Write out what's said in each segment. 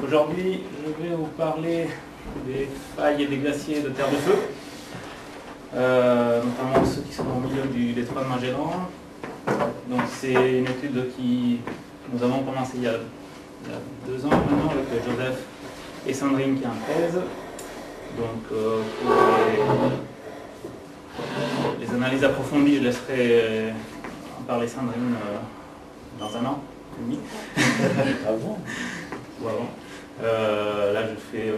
Aujourd'hui, je vais vous parler des failles et des glaciers de terre de feu, notamment ceux qui sont au milieu du détroit de Magellan. Donc c'est une étude qui nous avons commencé il y a 2 ans maintenant avec Joseph et Sandrine qui est en thèse. Donc pour les analyses approfondies, je laisserai en parler Sandrine dans 1 an et demi. Avant. Ou avant. Là, je fais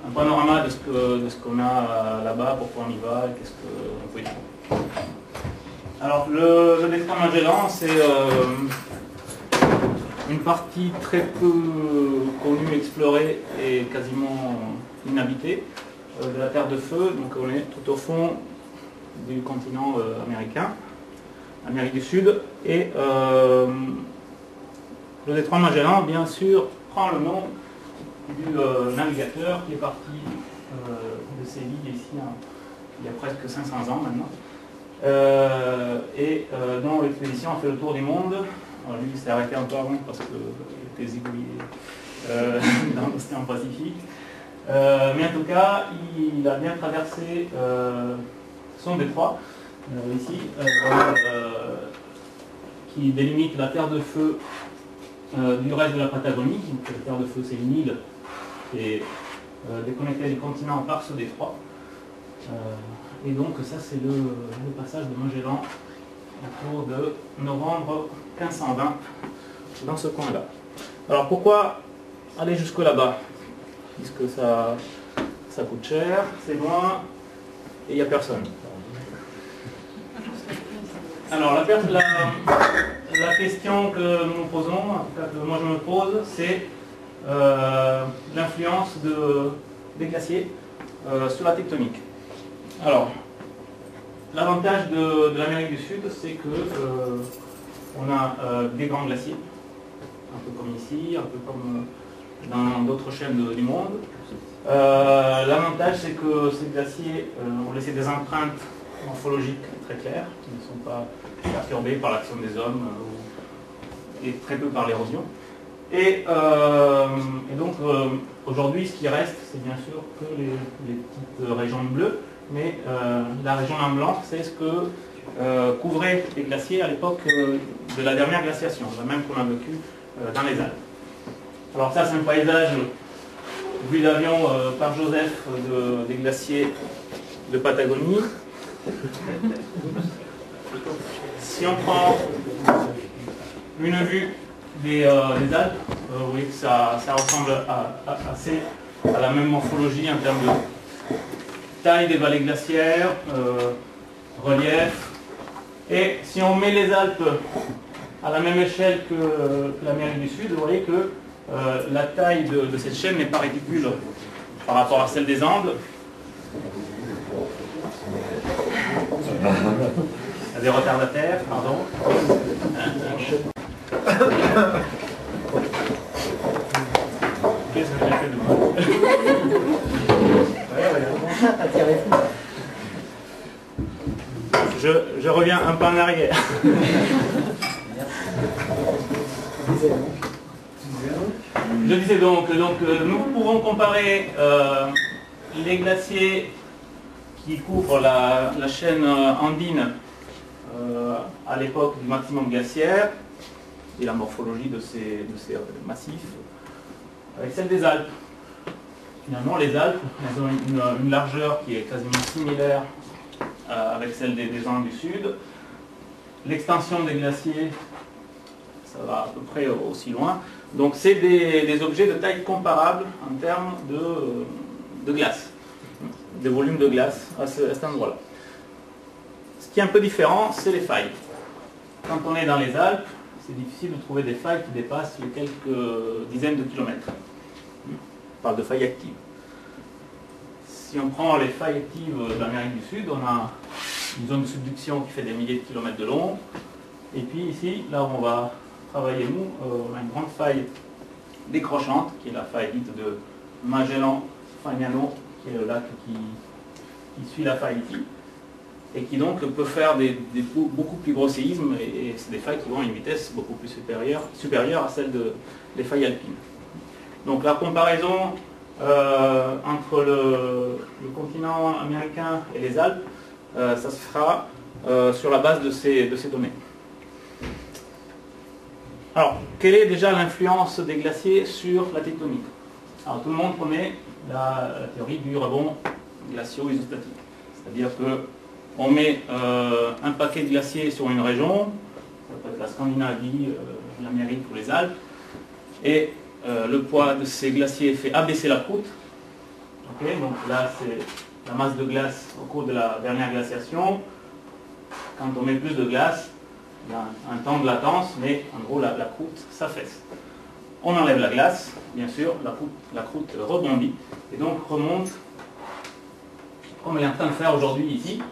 un panorama de ce qu'on a là-bas, pourquoi on y va et qu'est-ce qu'on peut y faire. Alors, le détroit Magellan, c'est une partie très peu connue, explorée et quasiment inhabitée de la Terre de Feu. Donc, on est tout au fond du continent américain, Amérique du Sud. Et le détroit Magellan, bien sûr, prend le nom du navigateur qui est parti de Séville ici il y a presque 500 ans maintenant, et dont l'expédition a fait le tour du monde. Alors, lui, il s'est arrêté un peu avant parce qu'il était zigouillé dans l'océan Pacifique. Mais en tout cas, il a bien traversé son détroit, ici, qui délimite la Terre de Feu du reste de la Patagonie. Donc, la Terre de Feu, c'est une île qui est déconnectée du continent par ce détroit. Et donc, ça, c'est le passage de Magellan autour de novembre 1520 dans ce coin-là. Alors, pourquoi aller jusque là-bas? Puisque ça coûte cher, c'est loin et il n'y a personne. Alors, la question que nous nous posons, en tout cas que moi je me pose, c'est l'influence des glaciers sur la tectonique. Alors, l'avantage de l'Amérique du Sud, c'est que on a des grands glaciers, un peu comme ici, un peu comme dans d'autres chaînes du monde. L'avantage, c'est que ces glaciers ont laissé des empreintes morphologiques très claires, qui ne sont pas perturbées par l'action des hommes et très peu par l'érosion. Et donc aujourd'hui, ce qui reste, c'est bien sûr que les petites régions de bleu, mais la région en blanc, c'est ce que couvraient les glaciers à l'époque de la dernière glaciation, la même qu'on a vécu dans les Alpes. Alors ça, c'est un paysage vu d'avion par Joseph des glaciers de Patagonie. Si on prend une vue des Alpes, vous voyez que ça ressemble assez à la même morphologie en termes de taille des vallées glaciaires, relief. Et si on met les Alpes à la même échelle que l'Amérique du Sud, vous voyez que la taille de cette chaîne n'est pas ridicule par rapport à celle des Andes. Il y a des retardataires, pardon. Qu'est-ce que j'ai fait de mal? Je reviens un peu en arrière. Je disais donc nous pouvons comparer les glaciers qui couvrent la chaîne andine à l'époque du maximum glaciaire et la morphologie de ces massifs avec celle des Alpes. Finalement, les Alpes, elles ont une largeur qui est quasiment similaire avec celle des Andes du Sud. L'extension des glaciers, ça va à peu près aussi loin. Donc c'est des objets de taille comparable en termes de glace, de volume de glace à cet endroit-là. Ce qui est un peu différent, c'est les failles. Quand on est dans les Alpes, c'est difficile de trouver des failles qui dépassent les quelques dizaines de kilomètres. On parle de failles actives. Si on prend les failles actives d'Amérique du Sud, on a une zone de subduction qui fait des milliers de kilomètres de long. Et puis ici, là où on va travailler nous, on a une grande faille décrochante, qui est la faille dite de Magellan-Fagnano, qui est le lac qui suit la faille ici, et qui donc peut faire beaucoup plus gros séismes, et c'est des failles qui vont à une vitesse beaucoup plus supérieure à celle des failles alpines. Donc la comparaison entre le continent américain et les Alpes, ça se fera sur la base de ces données. Alors, quelle est déjà l'influence des glaciers sur la tectonique? Alors, tout le monde connaît la théorie du rebond glacio-isostatique. C'est-à-dire qu'on met un paquet de glaciers sur une région, ça peut être la Scandinavie, l'Amérique ou les Alpes, et le poids de ces glaciers fait abaisser la croûte. Okay, donc là, c'est la masse de glace au cours de la dernière glaciation. Quand on met plus de glace, il y a un temps de latence, mais en gros, la croûte s'affaisse. On enlève la glace, bien sûr, la croûte rebondit, et donc remonte, comme elle est en train de faire aujourd'hui ici,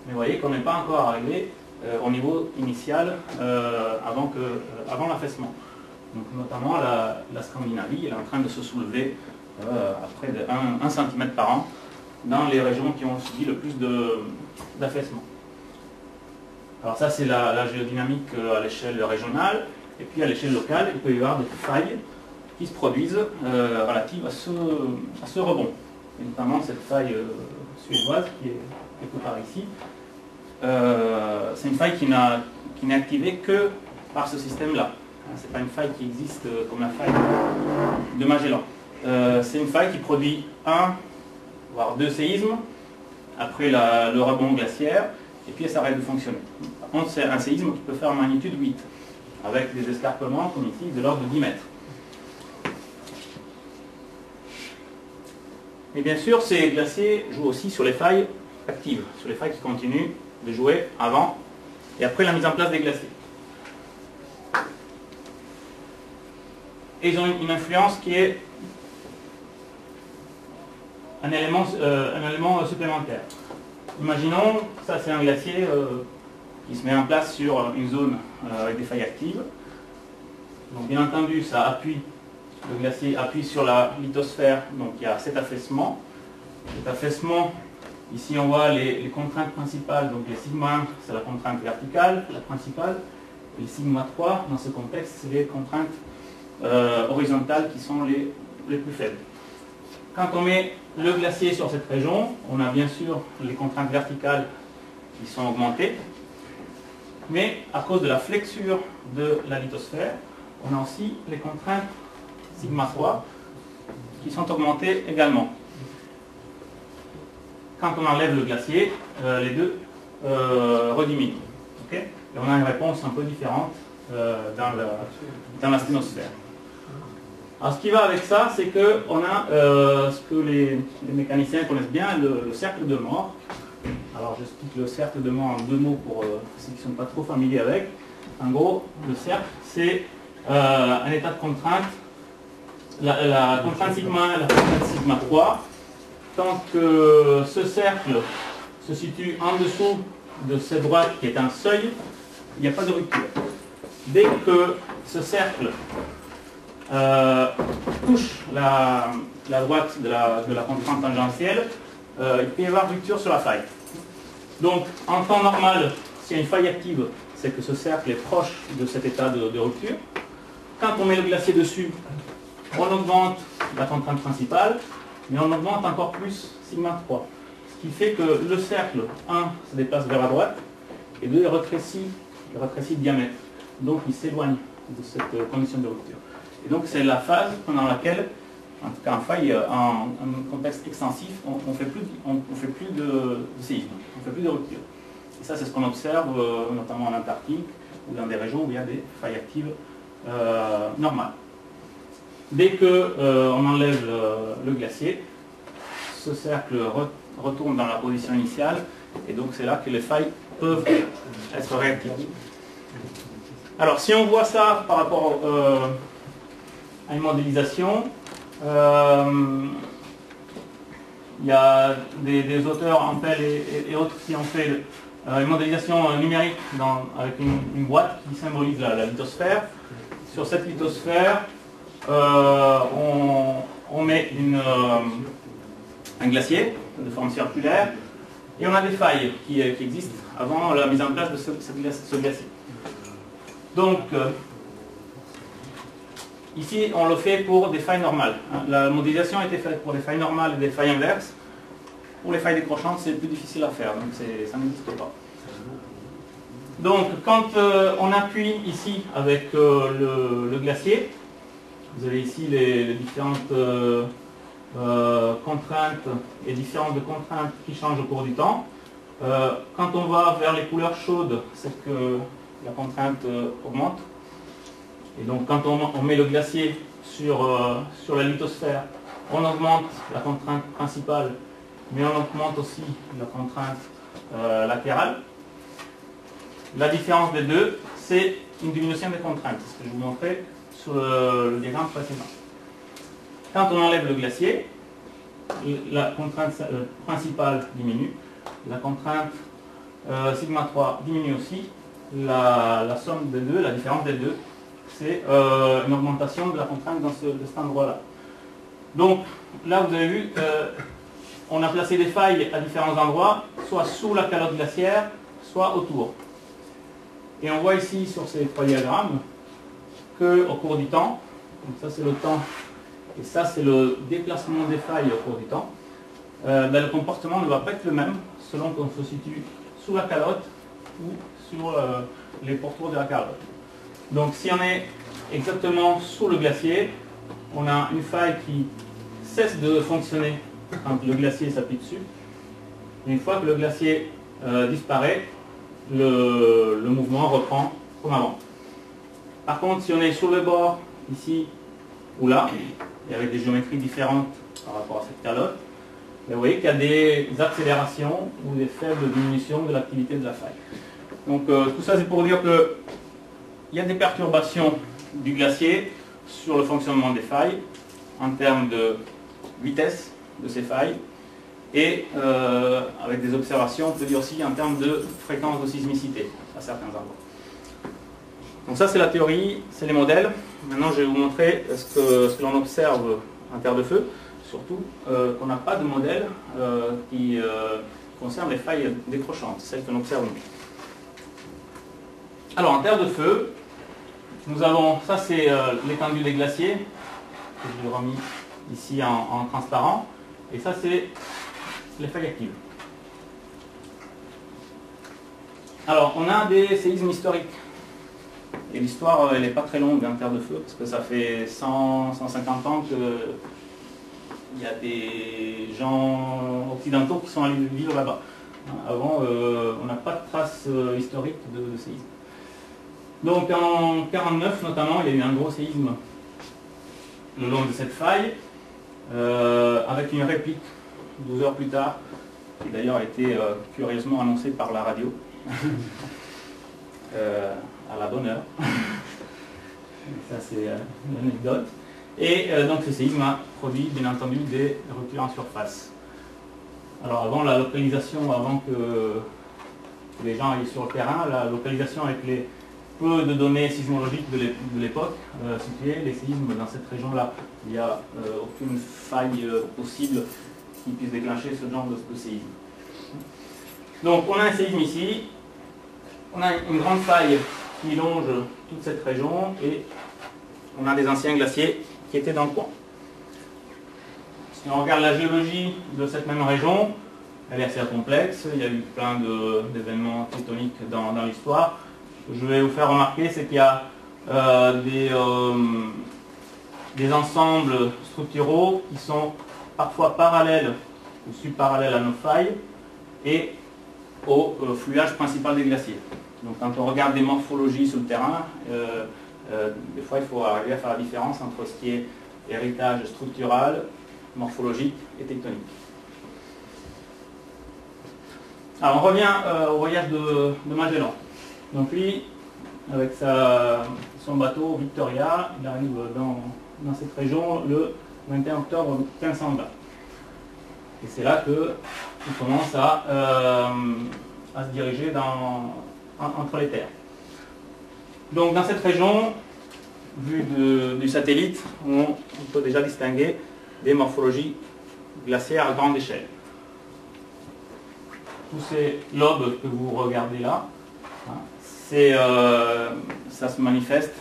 mais vous voyez qu'on n'est pas encore arrivé au niveau initial avant l'affaissement. Donc notamment la Scandinavie, elle est en train de se soulever à près de 1 cm par an dans les régions qui ont subi le plus d'affaissement. Alors ça c'est la géodynamique à l'échelle régionale, et puis à l'échelle locale, il peut y avoir des failles qui se produisent relatives à ce rebond. Et notamment cette faille suédoise qui est quelque part ici. C'est une faille qui n'est activée que par ce système-là. Ce n'est pas une faille qui existe comme la faille de Magellan. C'est une faille qui produit 1, voire 2 séismes après le rebond glaciaire, et puis elle s'arrête de fonctionner. Par contre, c'est un séisme qui peut faire magnitude 8, avec des escarpements, comme ici, de l'ordre de 10 mètres. Et bien sûr, ces glaciers jouent aussi sur les failles actives, sur les failles qui continuent de jouer avant et après la mise en place des glaciers. Et ils ont une influence qui est un élément supplémentaire. Imaginons, ça c'est un glacier qui se met en place sur une zone avec des failles actives. Donc bien entendu, le glacier appuie sur la lithosphère, donc il y a cet affaissement. Cet affaissement, ici on voit les contraintes principales, donc les sigma 1, c'est la contrainte verticale, la principale, et les sigma 3, dans ce contexte, c'est les contraintes horizontales qui sont les plus faibles. Quand on met le glacier sur cette région, on a bien sûr les contraintes verticales qui sont augmentées, mais à cause de la flexure de la lithosphère, on a aussi les contraintes sigma 3 qui sont augmentées également. Quand on enlève le glacier, les deux rediminuent. Okay, et on a une réponse un peu différente dans la sténosphère. Alors ce qui va avec ça, c'est qu'on a ce que les mécaniciens connaissent bien, le cercle de Moore. Alors j'explique le cercle de Moore en 2 mots pour ceux qui ne sont pas trop familiers avec. En gros, le cercle, c'est un état de contrainte, la contrainte sigma 1 et la contrainte sigma 3. Tant que ce cercle se situe en dessous de cette droite qui est un seuil, il n'y a pas de rupture. Dès que ce cercle touche la droite de la contrainte tangentielle, il peut y avoir rupture sur la faille. Donc en temps normal, s'il y a une faille active, c'est que ce cercle est proche de cet état de rupture. Quand on met le glacier dessus, on augmente la contrainte principale, mais on augmente encore plus sigma 3. Ce qui fait que le cercle 1 se déplace vers la droite, et 2 il rétrécit de diamètre. Donc il s'éloigne de cette condition de rupture. Et donc c'est la phase pendant laquelle, en tout cas en faille, en contexte extensif, on fait plus de séisme, on fait plus de rupture. Et ça c'est ce qu'on observe notamment en Antarctique ou dans des régions où il y a des failles actives normales. Dès qu'on enlève le glacier, ce cercle retourne dans la position initiale, et donc c'est là que les failles peuvent être réactivées. Alors si on voit ça par rapport à une modélisation, il y a des auteurs, Ampel et autres, qui ont fait une modélisation numérique avec une boîte qui symbolise la lithosphère. Sur cette lithosphère, on met un glacier de forme circulaire, et on a des failles qui existent avant la mise en place de ce glacier. Donc, ici, on le fait pour des failles normales. La modélisation a été faite pour des failles normales et des failles inverses. Pour les failles décrochantes, c'est plus difficile à faire, donc ça n'existe pas. Donc, quand on appuie ici avec le glacier, vous avez ici les différentes contraintes et différentes contraintes qui changent au cours du temps. Quand on va vers les couleurs chaudes, c'est que la contrainte augmente. Et donc quand on met le glacier sur la lithosphère, on augmente la contrainte principale, mais on augmente aussi la contrainte latérale. La différence des deux, c'est une diminution des contraintes, c'est ce que je vous montrais sur le diagramme précédent. Quand on enlève le glacier, la contrainte principale diminue, la contrainte sigma 3 diminue aussi, la somme des deux, la différence des deux, c'est une augmentation de la contrainte dans cet endroit-là. Donc là vous avez vu qu'on a placé des failles à différents endroits, soit sous la calotte glaciaire, soit autour. Et on voit ici sur ces trois diagrammes qu'au cours du temps, donc ça c'est le temps et ça c'est le déplacement des failles au cours du temps, le comportement ne va pas être le même selon qu'on se situe sous la calotte ou sur les pourtours de la calotte. Donc si on est exactement sous le glacier, on a une faille qui cesse de fonctionner quand le glacier s'appuie dessus. Et une fois que le glacier disparaît, le mouvement reprend comme avant. Par contre, si on est sur le bord, ici ou là, et avec des géométries différentes par rapport à cette calotte, vous voyez qu'il y a des accélérations ou des faibles diminutions de l'activité de la faille. Donc tout ça c'est pour dire que il y a des perturbations du glacier sur le fonctionnement des failles en termes de vitesse de ces failles et avec des observations, on peut dire aussi en termes de fréquence de sismicité à certains endroits. Donc ça c'est la théorie, c'est les modèles. Maintenant je vais vous montrer ce que l'on observe en terre de feu, surtout qu'on n'a pas de modèle qui concerne les failles décrochantes, celles que l'on observe nous. Alors en terre de feu, nous avons, ça c'est l'étendue des glaciers, que je l'ai remis ici en transparent, et ça c'est les failles actives. Alors on a des séismes historiques, et l'histoire elle n'est pas très longue en terre de feu, parce que ça fait 100-150 ans qu'il y a des gens occidentaux qui sont allés vivre là-bas. Avant, on n'a pas de traces historiques de séisme. Donc en 1949 notamment, il y a eu un gros séisme le long de cette faille, avec une réplique 12 heures plus tard, qui d'ailleurs a été curieusement annoncée par la radio, à la bonne heure. Ça c'est une anecdote. Et donc ce séisme a produit bien entendu des ruptures en surface. Alors avant la localisation, avant que les gens aillent sur le terrain, la localisation avec les peu de données sismologiques de l'époque situait les séismes dans cette région-là. Il n'y a aucune faille possible qui puisse déclencher ce genre de séisme. Donc on a un séisme ici, on a une grande faille qui longe toute cette région et on a des anciens glaciers qui étaient dans le coin. Si on regarde la géologie de cette même région, elle est assez complexe, il y a eu plein d'événements tectoniques dans l'histoire. Ce que je vais vous faire remarquer, c'est qu'il y a des ensembles structuraux qui sont parfois parallèles ou subparallèles à nos failles et au fluage principal des glaciers. Donc quand on regarde des morphologies sur le terrain, des fois il faut arriver à faire la différence entre ce qui est héritage structural, morphologique et tectonique. Alors on revient au voyage de Magellan. Donc lui, avec son bateau Victoria, il arrive dans cette région le 21 octobre 1520. Et c'est là qu'il commence à se diriger entre les terres. Donc dans cette région, vue du satellite, on peut déjà distinguer des morphologies glaciaires à grande échelle. Tous ces lobes que vous regardez là, ça se manifeste,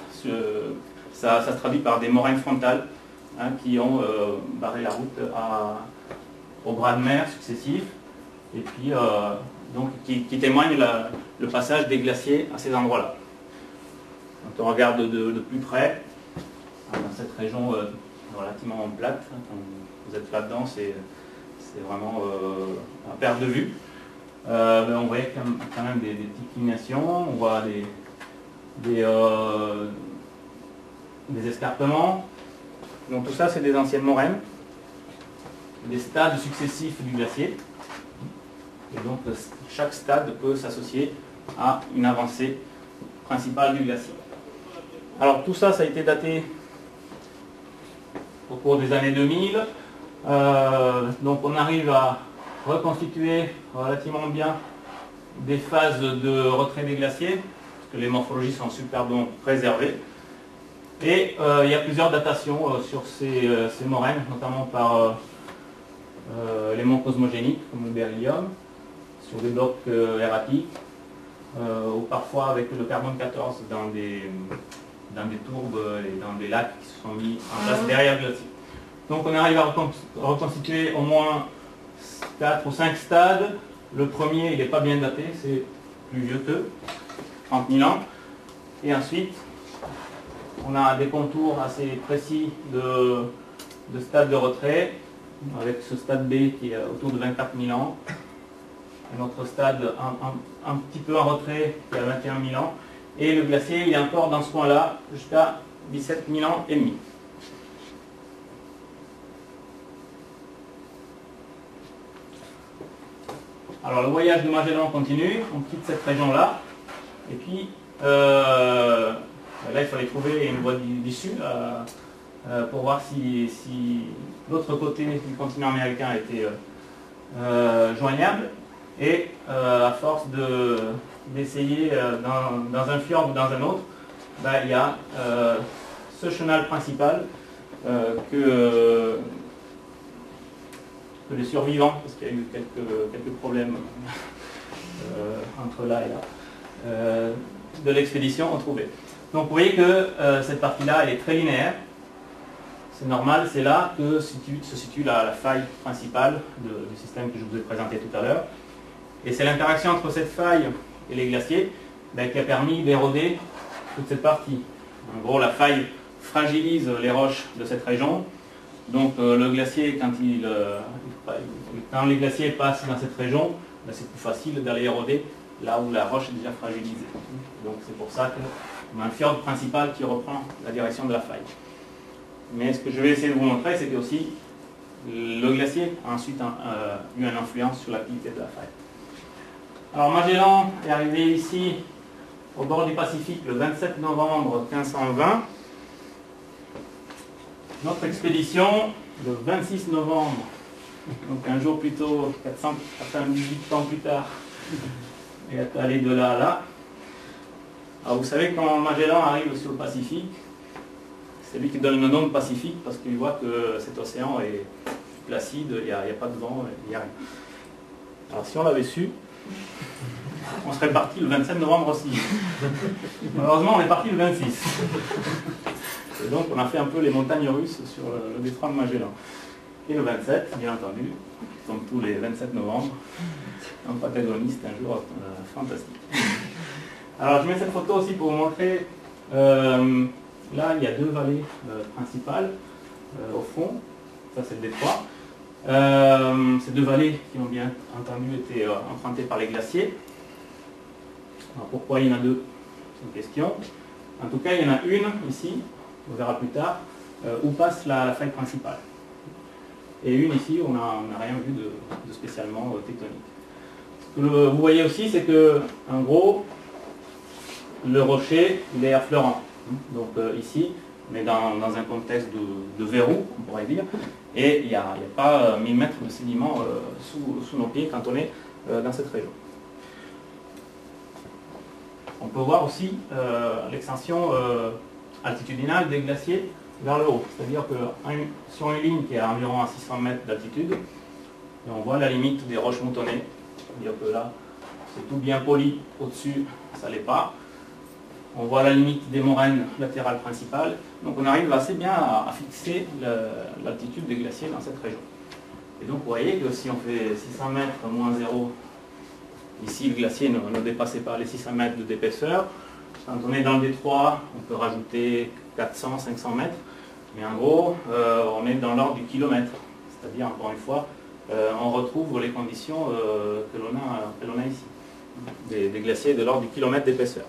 ça se traduit par des moraines frontales qui ont barré la route aux bras de mer successifs, et puis donc, qui témoignent le passage des glaciers à ces endroits-là. Quand on regarde de plus près, dans cette région relativement plate, quand vous êtes là-dedans, c'est vraiment à perte de vue. On voyait quand même des petites clignations, on voit des escarpements. Donc tout ça, c'est des anciennes moraines, des stades successifs du glacier. Et donc chaque stade peut s'associer à une avancée principale du glacier. Alors tout ça, ça a été daté au cours des années 2000. Donc on arrive à reconstituer relativement bien des phases de retrait des glaciers, parce que les morphologies sont superbement préservées. Et il y a plusieurs datations sur ces moraines, notamment par les monts cosmogéniques, comme le beryllium, sur des blocs erratiques, ou parfois avec le carbone 14 dans des tourbes et dans des lacs qui se sont mis en place derrière le glacier. Donc on arrive à reconstituer au moins 4 ou 5 stades. Le premier, il n'est pas bien daté, c'est plus vieux que 30 000 ans. Et ensuite, on a des contours assez précis de stades de retrait, avec ce stade B qui est autour de 24 000 ans, un autre stade un petit peu en retrait qui est à 21 000 ans, et le glacier il est encore dans ce coin-là jusqu'à 17 000 ans et demi. Alors le voyage de Magellan continue, on quitte cette région-là, et puis là il fallait trouver une voie d'issue pour voir si l'autre côté du continent américain était joignable, et à force d'essayer dans un fjord ou dans un autre, il y a ce chenal principal que les survivants, parce qu'il y a eu quelques problèmes entre là et là, de l'expédition ont trouvé. Donc vous voyez que cette partie-là, elle est très linéaire. C'est normal, c'est là que se situe la faille principale du système que je vous ai présenté tout à l'heure. Et c'est l'interaction entre cette faille et les glaciers qui a permis d'éroder toute cette partie. En gros, la faille fragilise les roches de cette région. Donc le glacier, quand les glaciers passent dans cette région, c'est plus facile d'aller éroder là où la roche est déjà fragilisée. Donc c'est pour ça qu'on a un fjord principal qui reprend la direction de la faille. Mais ce que je vais essayer de vous montrer, c'est que aussi le glacier a ensuite eu une influence sur l'activité de la faille. Alors Magellan est arrivé ici au bord du Pacifique le 27 novembre 1520. Notre expédition, le 26 novembre, donc un jour plus tôt, 498 ans plus tard, est allée de là à là. Alors vous savez, quand Magellan arrive sur le Pacifique, c'est lui qui donne le nom de Pacifique parce qu'il voit que cet océan est placide, il n'y a pas de vent, il n'y a rien. Alors si on l'avait su, on serait parti le 27 novembre aussi. Malheureusement, on est parti le 26. Et donc on a fait un peu les montagnes russes sur le détroit de Magellan. Et le 27, bien entendu, comme tous les 27 novembre, un patagoniste un jour fantastique. Alors je mets cette photo aussi pour vous montrer, là il y a deux vallées principales au fond, ça c'est le détroit. Ces deux vallées qui ont bien entendu été empruntées par les glaciers. Alors pourquoi il y en a deux? C'est une question. En tout cas il y en a une ici, on verra plus tard, où passe la faille principale. Et une ici, on n'a rien vu de spécialement tectonique. Ce que vous voyez aussi, c'est que, en gros, le rocher, il est affleurant. Donc ici, on est dans un contexte de verrou, on pourrait dire, et il n'y a pas 1000 mètres de sédiments sous nos pieds quand on est dans cette région. On peut voir aussi l'extension altitudinale des glaciers vers le haut. C'est-à-dire que sur une ligne qui est à environ à 600 mètres d'altitude, on voit la limite des roches moutonnées. C'est-à-dire que là, c'est tout bien poli au-dessus, ça ne l'est pas. On voit la limite des moraines latérales principales. Donc on arrive assez bien à fixer l'altitude des glaciers dans cette région. Et donc vous voyez que si on fait 600 mètres moins 0, ici le glacier ne dépassait pas les 600 mètres d'épaisseur. Quand on est dans le détroit, on peut rajouter 400, 500 mètres. Mais en gros, on est dans l'ordre du kilomètre. C'est-à-dire, encore une fois, on retrouve les conditions que l'on a ici. Des glaciers de l'ordre du kilomètre d'épaisseur.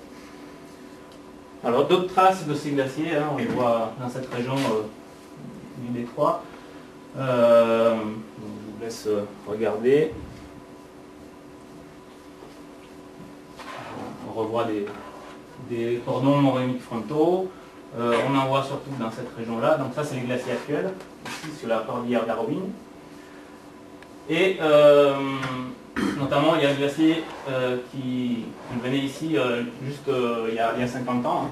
Alors d'autres traces de ces glaciers, on les voit dans cette région du détroit. Je vous laisse regarder. On revoit des cordons morainiques frontaux. On en voit surtout dans cette région-là. Donc ça, c'est les glaciers actuels, ici sur la cordillère d'Arrowin. Et notamment, il y a un glacier qui venait ici juste il y a 50 ans,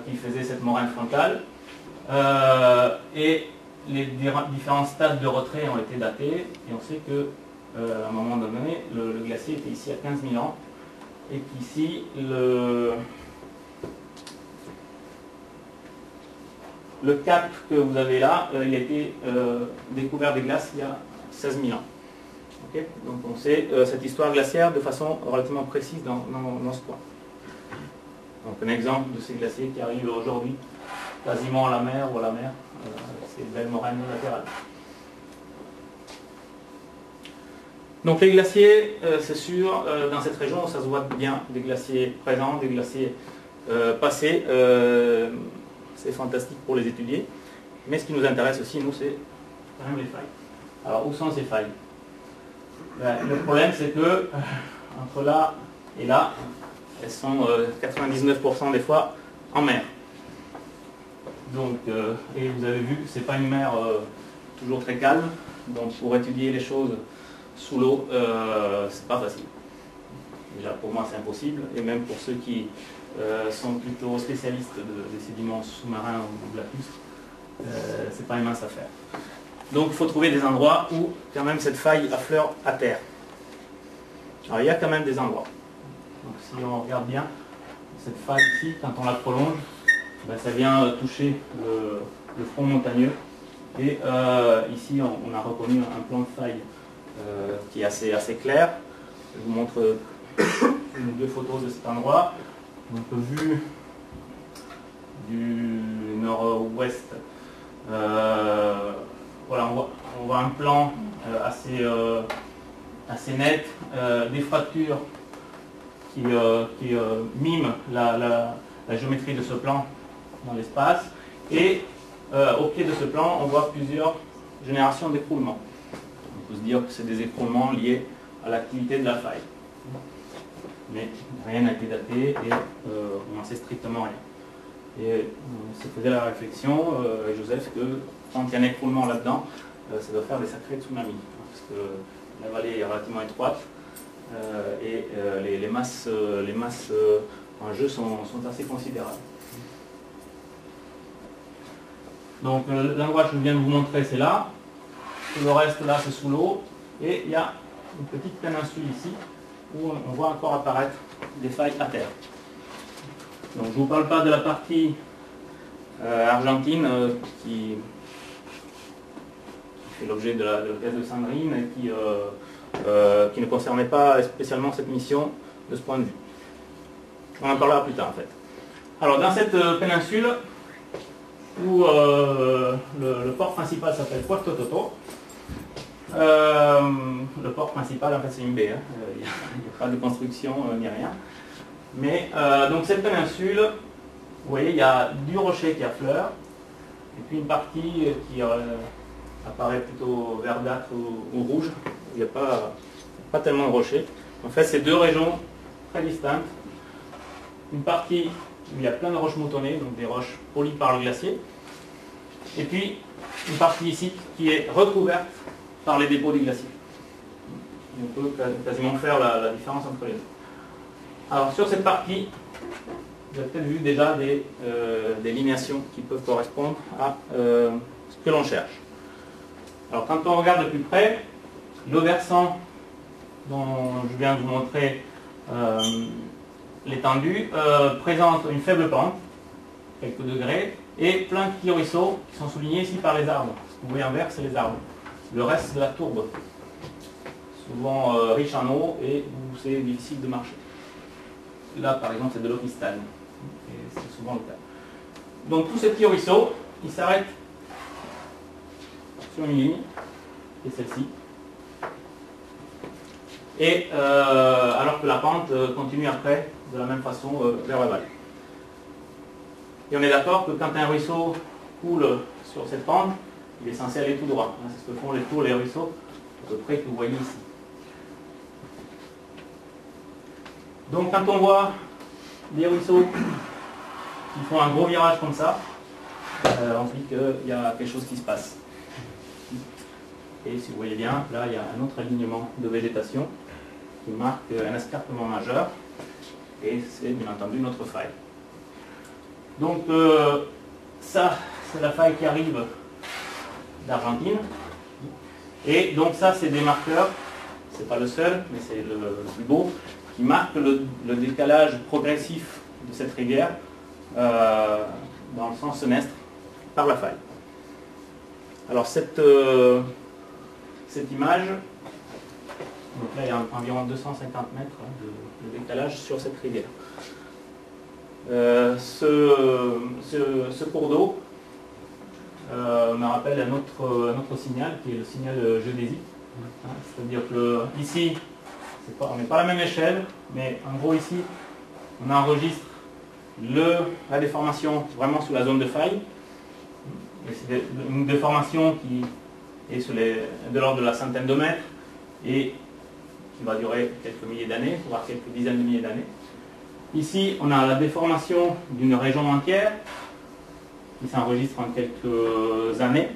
qui faisait cette moraine frontale. Et les différents stades de retrait ont été datés. Et on sait qu'à un moment donné, le glacier était ici à 15 000 ans. Et qu'ici, le cap que vous avez là, il a été découvert des glaces il y a 16 000 ans. Okay, donc on sait cette histoire glaciaire de façon relativement précise dans ce coin. Donc un exemple de ces glaciers qui arrivent aujourd'hui quasiment à la mer ou à la mer, ces belles moraines latérales. Donc les glaciers, c'est sûr, dans cette région, ça se voit bien, des glaciers présents, des glaciers passés. C'est fantastique pour les étudier. Mais ce qui nous intéresse aussi, nous, c'est quand même les failles. Alors, où sont ces failles? Le problème, c'est que entre là et là, elles sont 99% des fois en mer. Donc, et vous avez vu que ce n'est pas une mer toujours très calme. Donc, pour étudier les choses sous l'eau, c'est pas facile. Déjà, pour moi, c'est impossible. Et même pour ceux qui sont plutôt spécialistes des sédiments sous-marins ou de la piste, c'est pas une mince affaire. Donc il faut trouver des endroits où quand même cette faille affleure à terre. Alors il y a quand même des endroits. Donc si on regarde bien, cette faille ici, quand on la prolonge, ben, ça vient toucher le front montagneux. Et ici on a reconnu un plan de faille qui est assez clair. Je vous montre une ou deux photos de cet endroit. Donc vue du nord-ouest, voilà, on voit un plan assez net, des fractures qui miment la géométrie de ce plan dans l'espace. Et au pied de ce plan, on voit plusieurs générations d'écroulements. On peut se dire que c'est des écroulements liés à l'activité de la faille. Mais rien n'a été daté et on n'en sait strictement rien. Et on se faisait la réflexion, Joseph, que quand il y a un écroulement là-dedans, ça doit faire des sacrés tsunamis. Parce que la vallée est relativement étroite et les masses en jeu sont assez considérables. Donc l'endroit que je viens de vous montrer, c'est là. Tout le reste là, c'est sous l'eau. Et il y a une petite péninsule ici, où on voit encore apparaître des failles à terre. Donc je ne vous parle pas de la partie argentine qui fait l'objet de la thèse de Sandrine et qui ne concernait pas spécialement cette mission de ce point de vue. On en parlera plus tard en fait. Alors dans cette péninsule, où le port principal s'appelle Puerto Toto, le port principal, en fait, c'est une baie. Il n'y a pas de construction ni rien. Mais donc cette péninsule, vous voyez, il y a du rocher qui affleure, et puis une partie qui apparaît plutôt verdâtre ou rouge. Il n'y a pas tellement de rochers. En fait, c'est deux régions très distinctes. Une partie où il y a plein de roches moutonnées, donc des roches polies par le glacier. Et puis une partie ici qui est recouverte par les dépôts du glacier. On peut quasiment faire la différence entre les deux. Alors sur cette partie, vous avez peut-être vu déjà des linéations qui peuvent correspondre à ce que l'on cherche. Alors quand on regarde de plus près, le versant dont je viens de vous montrer l'étendue présente une faible pente, quelques degrés, et plein de petits ruisseaux qui sont soulignés ici par les arbres. Ce que vous voyez en vert, c'est les arbres. Le reste, c'est de la tourbe, souvent riche en eau et où c'est difficile de marcher. Là, par exemple, c'est de l'eau cristalline, et c'est souvent le cas. Donc tous ces petits ruisseaux, ils s'arrêtent sur une ligne, et celle-ci. Et alors que la pente continue après de la même façon vers la vallée. Et on est d'accord que quand un ruisseau coule sur cette pente, il est censé aller tout droit. C'est ce que font les ruisseaux, à peu près que vous voyez ici. Donc quand on voit des ruisseaux qui font un gros virage comme ça, on se dit qu'il y a quelque chose qui se passe. Et si vous voyez bien, là il y a un autre alignement de végétation qui marque un escarpement majeur, et c'est bien entendu notre faille. Donc ça, c'est la faille qui arrive d'Argentine, et donc ça c'est des marqueurs, c'est pas le seul, mais c'est le plus beau, qui marque le décalage progressif de cette rivière dans le sens senestre par la faille. Alors cette image, donc là il y a environ 250 mètres de décalage sur cette rivière. Ce cours d'eau me rappelle un autre signal qui est le signal géodésique. C'est-à-dire que ici, on n'est pas à la même échelle, mais en gros ici, on enregistre la déformation vraiment sous la zone de faille. C'est une déformation qui est de l'ordre de la centaine de mètres et qui va durer quelques milliers d'années, voire quelques dizaines de milliers d'années. Ici, on a la déformation d'une région entière qui s'enregistre en quelques années,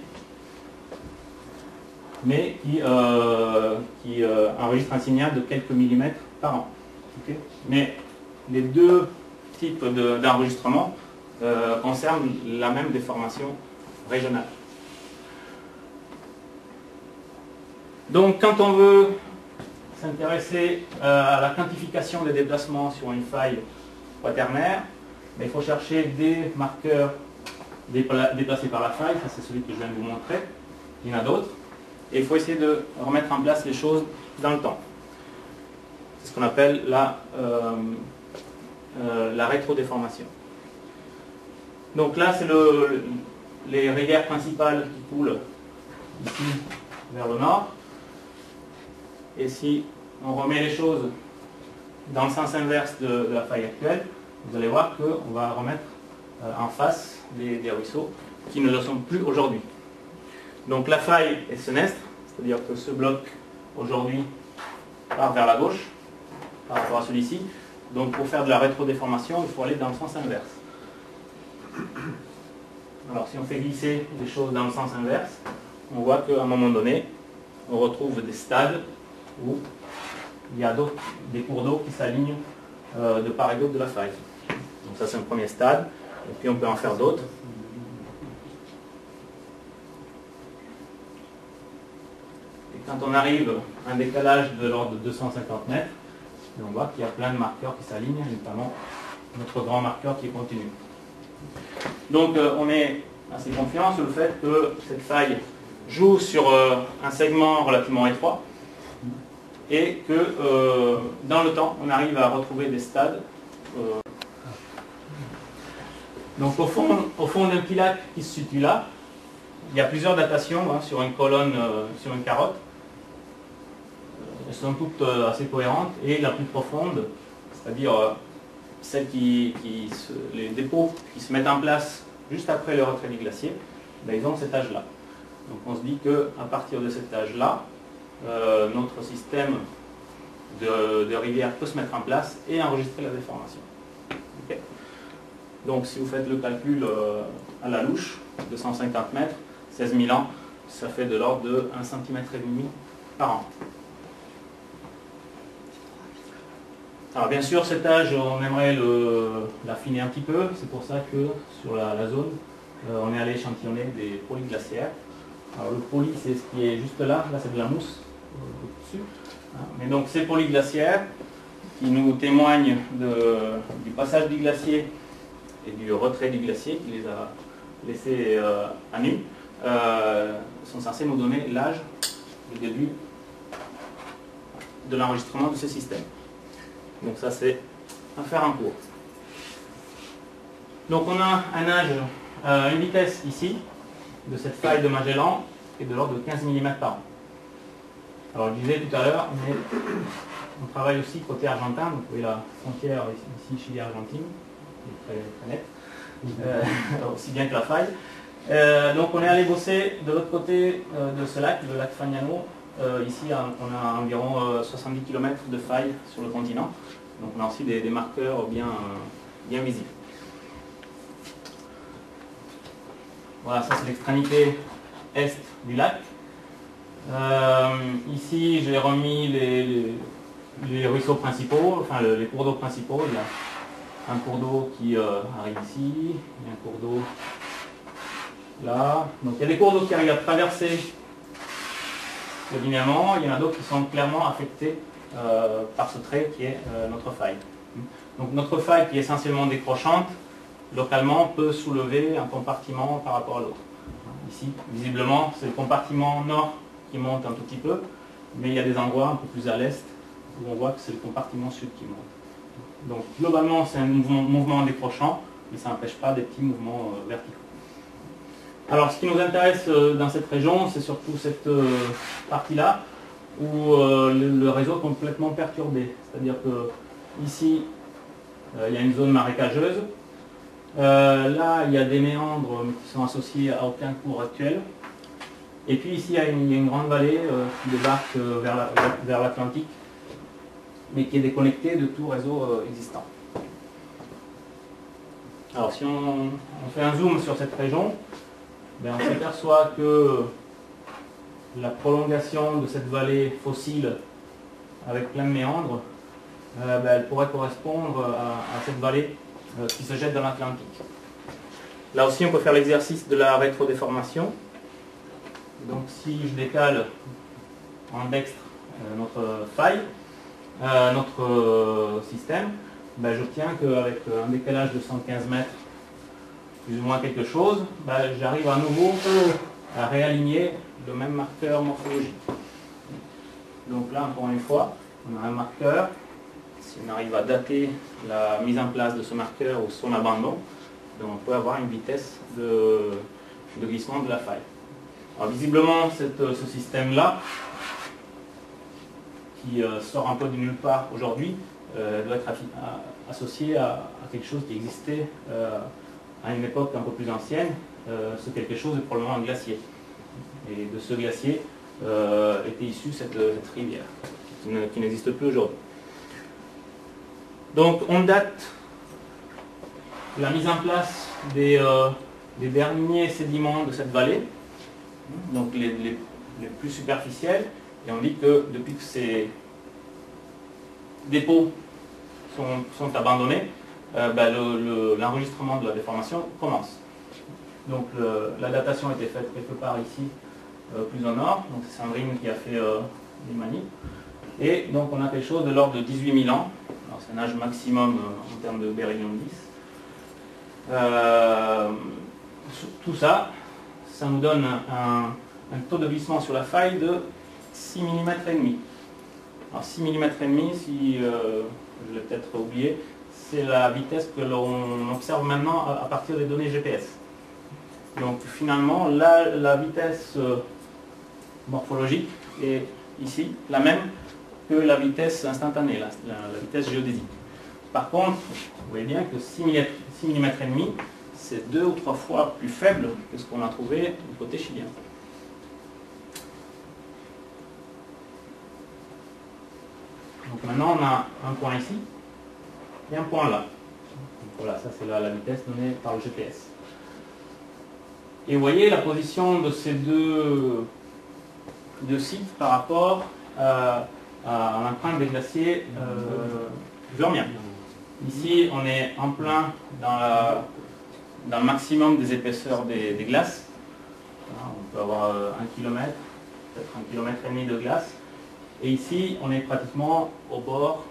mais qui enregistre un signal de quelques millimètres par an. Okay. Mais les deux types d'enregistrement concernent la même déformation régionale. Donc quand on veut s'intéresser à la quantification des déplacements sur une faille quaternaire, mais il faut chercher des marqueurs déplacés par la faille. Ça c'est celui que je viens de vous montrer. Il y en a d'autres. Et il faut essayer de remettre en place les choses dans le temps. C'est ce qu'on appelle la rétrodéformation. Donc là, c'est les rivières principales qui coulent ici vers le nord. Et si on remet les choses dans le sens inverse de la faille actuelle, vous allez voir qu'on va remettre en face des ruisseaux qui ne le sont plus aujourd'hui. Donc la faille est senestre, c'est-à-dire que ce bloc aujourd'hui part vers la gauche par rapport à celui-ci. Donc pour faire de la rétrodéformation, il faut aller dans le sens inverse. Alors si on fait glisser les choses dans le sens inverse, on voit qu'à un moment donné, on retrouve des stades où il y a des cours d'eau qui s'alignent de part et d'autre de la faille. Donc ça c'est un premier stade, et puis on peut en faire d'autres. Et quand on arrive à un décalage de l'ordre de 250 mètres, on voit qu'il y a plein de marqueurs qui s'alignent, notamment notre grand marqueur qui est continu. Donc on est assez confiant sur le fait que cette faille joue sur un segment relativement étroit, et que dans le temps, on arrive à retrouver des stades. Donc au fond d'un petit lac qui se situe là, il y a plusieurs datations sur une colonne, sur une carotte. Elles sont toutes assez cohérentes, et la plus profonde, c'est-à-dire celle les dépôts qui se mettent en place juste après le retrait du glacier, ben, ils ont cet âge-là. Donc on se dit qu'à partir de cet âge-là, notre système de rivière peut se mettre en place et enregistrer la déformation. Okay. Donc si vous faites le calcul à la louche, 250 mètres, 16 000 ans, ça fait de l'ordre de 1,5 cm par an. Alors bien sûr cet âge, on aimerait l'affiner un petit peu, c'est pour ça que sur la zone, on est allé échantillonner des polis glaciaires. Alors le poli, c'est ce qui est juste là, là c'est de la mousse au-dessus. Mais donc ces polis glaciaires, qui nous témoignent du passage du glacier et du retrait du glacier qui les a laissés à nu, sont censés nous donner l'âge, le début de l'enregistrement de ce système. Donc ça c'est à faire en cours. Donc on a un âge, une vitesse ici de cette faille de Magellan qui est de l'ordre de 15 mm par an. Alors je disais tout à l'heure, mais on travaille aussi côté argentin, donc vous voyez la frontière ici Chili-Argentine, qui est très nette, aussi bien que la faille. Donc on est allé bosser de l'autre côté de ce lac, le lac Fagnano. Ici on a environ 70 km de faille sur le continent, donc on a aussi des marqueurs bien visibles. Voilà, ça c'est l'extrémité est du lac. Ici j'ai remis les ruisseaux principaux, enfin les cours d'eau principaux. Il y a un cours d'eau qui arrive ici, il y a un cours d'eau là. Donc il y a des cours d'eau qui arrivent à traverser le linéament, il y en a d'autres qui sont clairement affectés par ce trait qui est notre faille. Donc notre faille qui est essentiellement décrochante, localement peut soulever un compartiment par rapport à l'autre. Ici, visiblement, c'est le compartiment nord qui monte un tout petit peu, mais il y a des endroits un peu plus à l'est où on voit que c'est le compartiment sud qui monte. Donc globalement, c'est un mouvement décrochant, mais ça n'empêche pas des petits mouvements verticaux. Alors ce qui nous intéresse dans cette région, c'est surtout cette partie-là, où le réseau est complètement perturbé. C'est-à-dire que ici, il y a une zone marécageuse. Là, il y a des méandres qui sont associés à aucun cours actuel. Et puis ici, il y a une grande vallée qui débarque vers l'Atlantique, mais qui est déconnectée de tout réseau existant. Alors si on fait un zoom sur cette région, ben, on s'aperçoit que la prolongation de cette vallée fossile avec plein de méandres, ben, elle pourrait correspondre à cette vallée qui se jette dans l'Atlantique. Là aussi, on peut faire l'exercice de la rétrodéformation. Donc si je décale en dextre notre faille, notre système, ben, j'obtiens qu'avec un décalage de 115 mètres, plus ou moins quelque chose, ben, j'arrive à nouveau à réaligner le même marqueur morphologique. Donc là, encore une fois, on a un marqueur. Si on arrive à dater la mise en place de ce marqueur ou son abandon, ben, on peut avoir une vitesse de glissement de la faille. Alors visiblement, ce système-là, qui sort un peu de nulle part aujourd'hui, doit être associé à quelque chose qui existait à une époque un peu plus ancienne. Ce quelque chose est probablement un glacier. Et de ce glacier était issue cette rivière, qui n'existe plus aujourd'hui. Donc on date la mise en place des derniers sédiments de cette vallée, donc les plus superficiels, et on dit que depuis que ces dépôts sont abandonnés, ben l'enregistrement de la déformation commence. Donc la datation a été faite quelque part ici, plus au nord, donc c'est Sandrine qui a fait les manips, et donc on a quelque chose de l'ordre de 18 000 ans. Alors c'est un âge maximum en termes de beryllium 10. Tout ça, ça nous donne un taux de glissement sur la faille de 6 mm et demi. Alors 6 mm et demi, si je l'ai peut-être oublié, c'est la vitesse que l'on observe maintenant à partir des données GPS. Donc finalement, là, la vitesse morphologique est ici la même que la vitesse instantanée, la vitesse géodésique. Par contre, vous voyez bien que 6 mm et demi, c'est 2 ou 3 fois plus faible que ce qu'on a trouvé du côté chilien. Donc maintenant, on a un point ici et un point là. Donc voilà, ça c'est la vitesse donnée par le GPS. Et vous voyez la position de ces deux sites par rapport à l'empreinte des glaciers Vurmien. Ici, on est en plein dans le maximum des épaisseurs des glaces. On peut avoir 1 km, peut-être 1,5 km de glace. Et ici, on est pratiquement au bord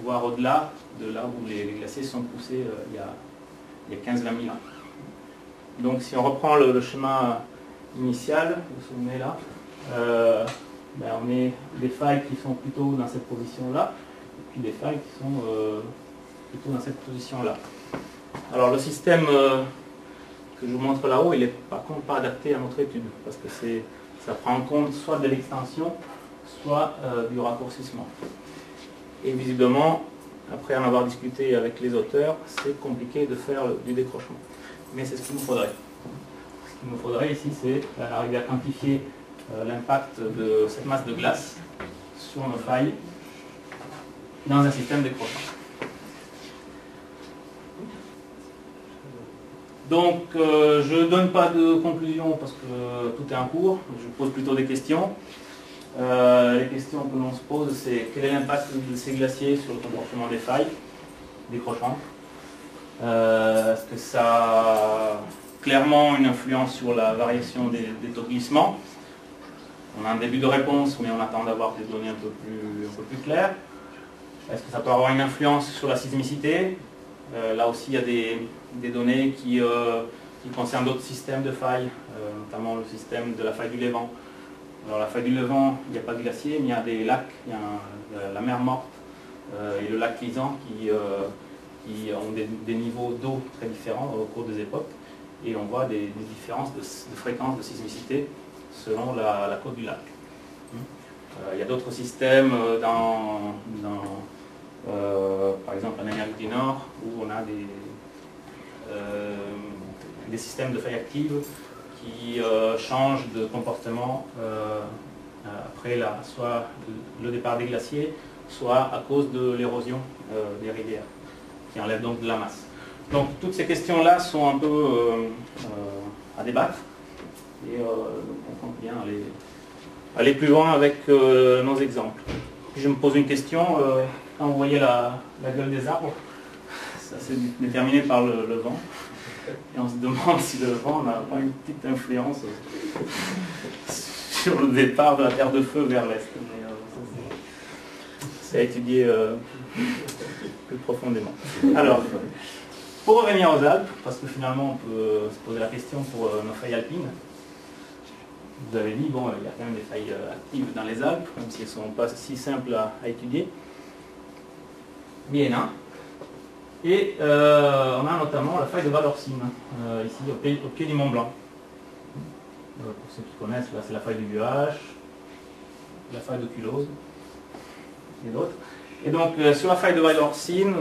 voire au-delà de là où les glaciers sont poussés il y a 15-20 000 ans. Donc si on reprend le schéma initial, vous vous souvenez là, on met des failles qui sont plutôt dans cette position-là, et puis des failles qui sont plutôt dans cette position-là. Alors le système que je vous montre là-haut, il n'est par contre pas adapté à notre étude, parce que ça prend en compte soit de l'extension, soit du raccourcissement. Et visiblement, après en avoir discuté avec les auteurs, c'est compliqué de faire du décrochement. Mais c'est ce qu'il nous faudrait. Ce qu'il nous faudrait ici, c'est arriver à quantifier l'impact de cette masse de glace sur nos failles dans un système décrochant. Donc, je ne donne pas de conclusion parce que tout est en cours. Je pose plutôt des questions. Les questions que l'on se pose, c'est quel est l'impact de ces glaciers sur le comportement des failles décrochantes? Est-ce que ça a clairement une influence sur la variation des taux de glissement? On a un début de réponse, mais on attend d'avoir des données un peu plus claires. Est-ce que ça peut avoir une influence sur la sismicité? Là aussi, il y a des données qui concernent d'autres systèmes de failles, notamment le système de la faille du Lévent. Alors la faille du Lévent, il n'y a pas de glacier, mais il y a des lacs, il y a la mer Morte et le lac Lisan qui ont des niveaux d'eau très différents au cours des époques. Et on voit des différences de fréquence de sismicité selon la côte du lac. Il y a d'autres systèmes par exemple en Amérique du Nord, où on a des systèmes de failles actives qui changent de comportement après soit le départ des glaciers, soit à cause de l'érosion des rivières, qui enlève donc de la masse. Donc toutes ces questions-là sont un peu à débattre, et on compte bien aller plus loin avec nos exemples. Puis je me pose une question, quand vous voyez la gueule des arbres, ça c'est déterminé par le vent. Et on se demande si le vent n'a pas une petite influence sur le départ de la Terre de Feu vers l'Est. C'est à étudier plus profondément. Alors, pour revenir aux Alpes, parce que finalement on peut se poser la question pour nos failles alpines. Vous avez dit, bon, il y a quand même des failles actives dans les Alpes, même si elles ne sont pas si simples à étudier. Mais il y en a. Et on a notamment la faille de Valorcine, ici au pied du Mont Blanc. Pour ceux qui connaissent, là c'est la faille du Buache, la faille de Culose et d'autres. Et donc sur la faille de Valorcine,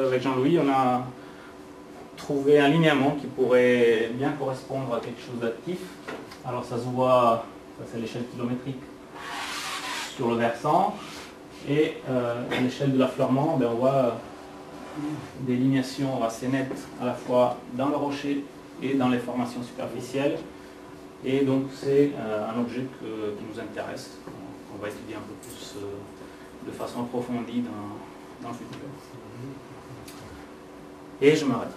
avec Jean-Louis, on a trouvé un linéament qui pourrait bien correspondre à quelque chose d'actif. Alors ça se voit, ça c'est l'échelle kilométrique sur le versant, et à l'échelle de l'affleurement, on voit des lignations assez nettes à la fois dans le rocher et dans les formations superficielles. Et donc c'est un objet qui nous intéresse, qu'on va étudier un peu plus de façon approfondie dans le futur. Et je m'arrête.